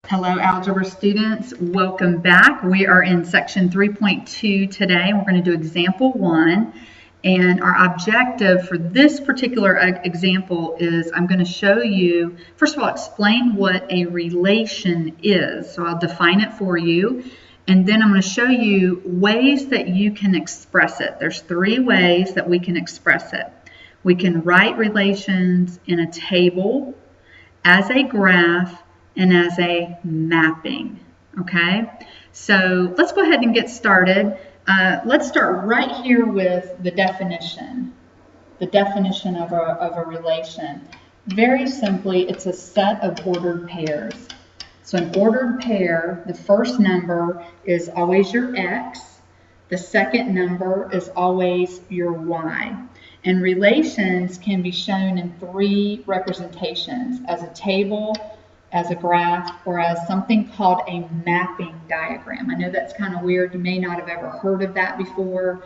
Hello, algebra students. Welcome back. We are in section 3.2 today. We're going to do example 1. And our objective for this particular example is I'm going to show you, first of all, explain what a relation is. So I'll define it for you. And then I'm going to show you ways that you can express it. There's 3 ways that we can express it. We can write relations in a table, as a graph, and as a mapping, okay? So let's go ahead and get started. Let's start right here with the definition of a relation. Very simply, it's a set of ordered pairs. So an ordered pair, the first number is always your x, the second number is always your y. And relations can be shown in 3 representations: as a table, as a graph, or as something called a mapping diagram. I know that's kind of weird. You may not have ever heard of that before.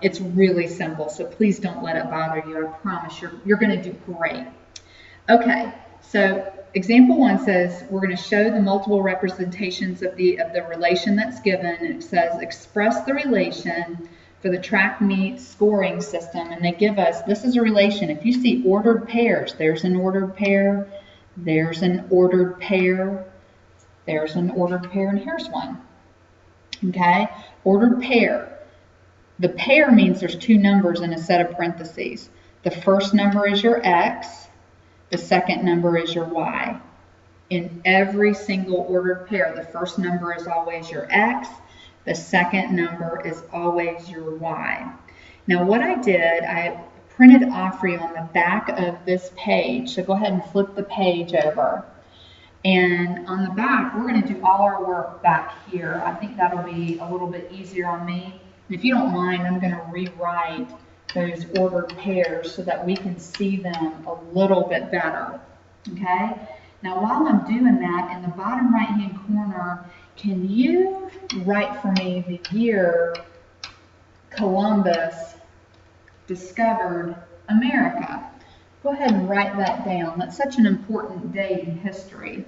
It's really simple, so please don't let it bother you. I promise you're going to do great. Okay, so example 1 says we're going to show the multiple representations of the relation that's given. And it says express the relation for the track meet scoring system. And they give us, this is a relation. If you see ordered pairs, there's an ordered pair, there's an ordered pair, there's an ordered pair, and here's one. Okay, ordered pair. The pair means there's 2 numbers in a set of parentheses. The first number is your x, the second number is your y. In every single ordered pair, the first number is always your x, the second number is always your y. Now what I did, I printed off for you on the back of this page. So go ahead and flip the page over. And on the back, we're going to do all our work back here. I think that'll be a little bit easier on me. And if you don't mind, I'm going to rewrite those ordered pairs so that we can see them a little bit better. Okay? Now while I'm doing that, in the bottom right-hand corner, can you write for me the year Columbus discovered America? Go ahead and write that down. That's such an important date in history.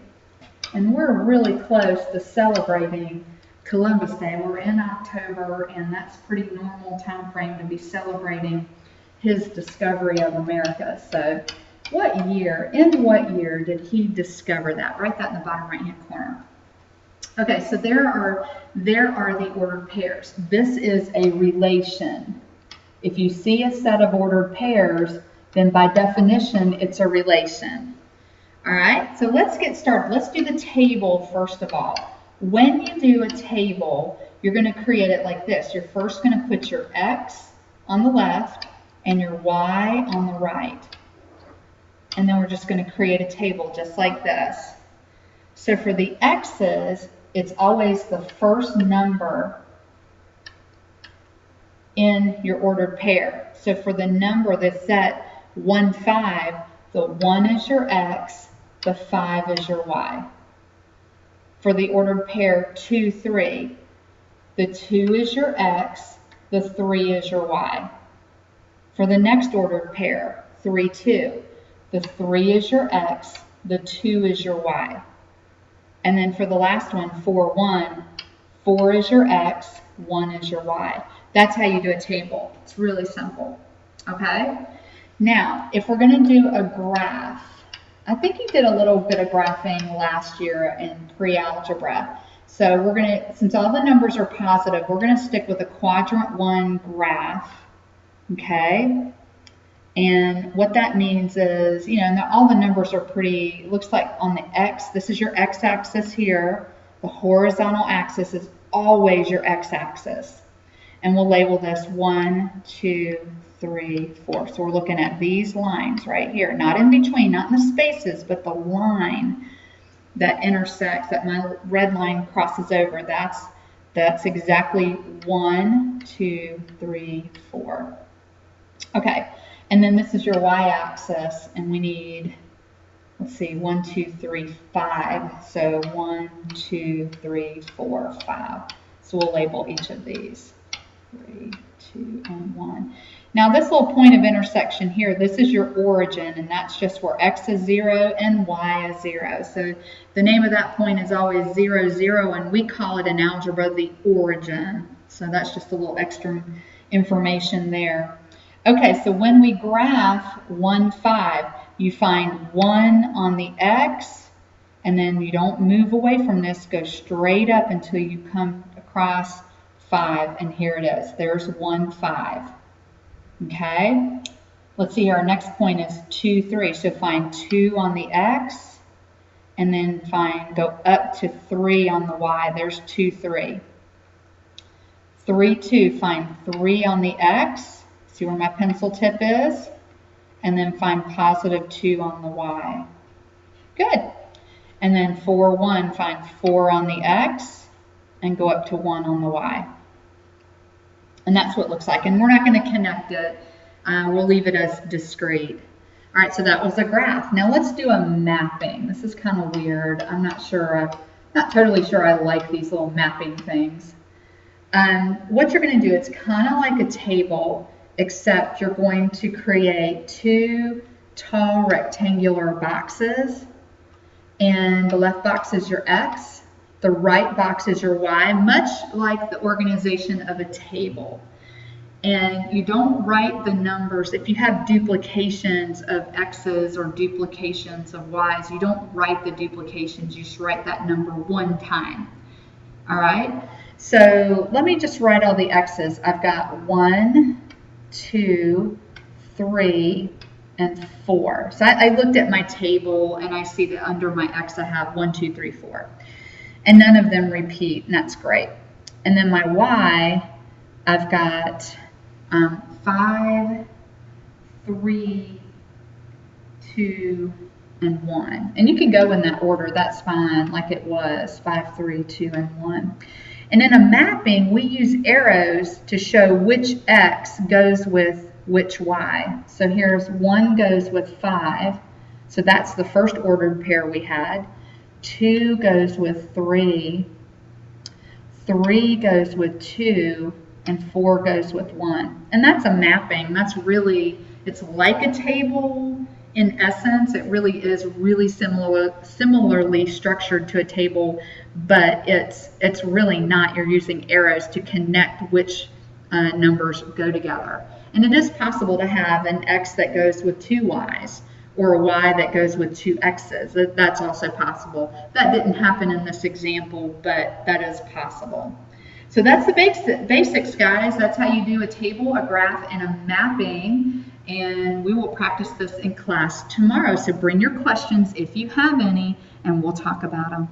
And we're really close to celebrating Columbus Day. We're in October, and that's a pretty normal time frame to be celebrating his discovery of America. So in what year did he discover that? Write that in the bottom right hand corner. Okay, so there are the ordered pairs. This is a relation. If you see a set of ordered pairs, then by definition, it's a relation. All right, so let's get started. Let's do the table first of all. When you do a table, you're going to create it like this. You're first going to put your x on the left and your y on the right. And then we're just going to create a table just like this. So for the x's, it's always the first number in your ordered pair. So for the number that's set 1, 5, the 1 is your x, the 5 is your y. For the ordered pair 2, 3, the 2 is your x, the 3 is your y. For the next ordered pair 3, 2, the 3 is your x, the 2 is your y. And then for the last one, 4, 1, 4 is your x, 1 is your y. That's how you do a table. It's really simple. Okay? Now, if we're going to do a graph, I think you did a little bit of graphing last year in pre-algebra. So we're going to, since all the numbers are positive, we're going to stick with a quadrant 1 graph. Okay? And what that means is, all the numbers are pretty, it looks like on the x, this is your x-axis here. The horizontal axis is always your x-axis. And we'll label this 1, 2, 3, 4. So we're looking at these lines right here, not in between, not in the spaces, but the line that intersects, that my red line crosses over. That's exactly 1, 2, 3, 4. Okay. And then this is your y-axis, and we need, let's see, 1, 2, 3, 5. So 1, 2, 3, 4, 5. So we'll label each of these. 3, 2, and 1. Now this little point of intersection here, this is your origin, and that's just where x is 0 and y is 0. So the name of that point is always 0, 0, and we call it in algebra the origin. So that's just a little extra information there. Okay, so when we graph 1, 5, you find 1 on the x, and then you don't move away from this, go straight up until you come across 5, and here it is. There's 1, 5. Okay, let's see, our next point is 2, 3. So find 2 on the x, and then go up to 3 on the y. There's 2, 3. 3, 2, find 3 on the x. See where my pencil tip is? And then find positive 2 on the y. Good. And then 4, 1, find 4 on the x, and go up to 1 on the y. And that's what it looks like. And we're not going to connect it. We'll leave it as discrete. All right, so that was a graph. Now let's do a mapping. This is kind of weird. I'm not totally sure I like these little mapping things. What you're going to do, it's kind of like a table, except you're going to create 2 tall rectangular boxes. And the left box is your x. The right box is your y, much like the organization of a table. And you don't write the numbers. If you have duplications of x's or duplications of y's, you don't write the duplications. You just write that number 1 time. All right? So let me just write all the x's. I've got 1, 2, 3, and 4. So I looked at my table, and I see that under my x I have 1, 2, 3, 4. And none of them repeat, and that's great. And then my y, I've got 5, 3, 2, and 1. And you can go in that order, that's fine, like it was, 5, 3, 2, and 1. And in a mapping, we use arrows to show which x goes with which y. So here's 1 goes with 5, so that's the first ordered pair we had. 2 goes with 3, 3 goes with 2, and 4 goes with 1. And that's a mapping. That's really, it's like a table in essence. It really is really similarly structured to a table, but it's really not. You're using arrows to connect which numbers go together. And it is possible to have an x that goes with 2 y's, or a y that goes with 2 x's. That's also possible. That didn't happen in this example, but that is possible. So that's the basics, guys. That's how you do a table, a graph, and a mapping. And we will practice this in class tomorrow. So bring your questions if you have any, and we'll talk about them.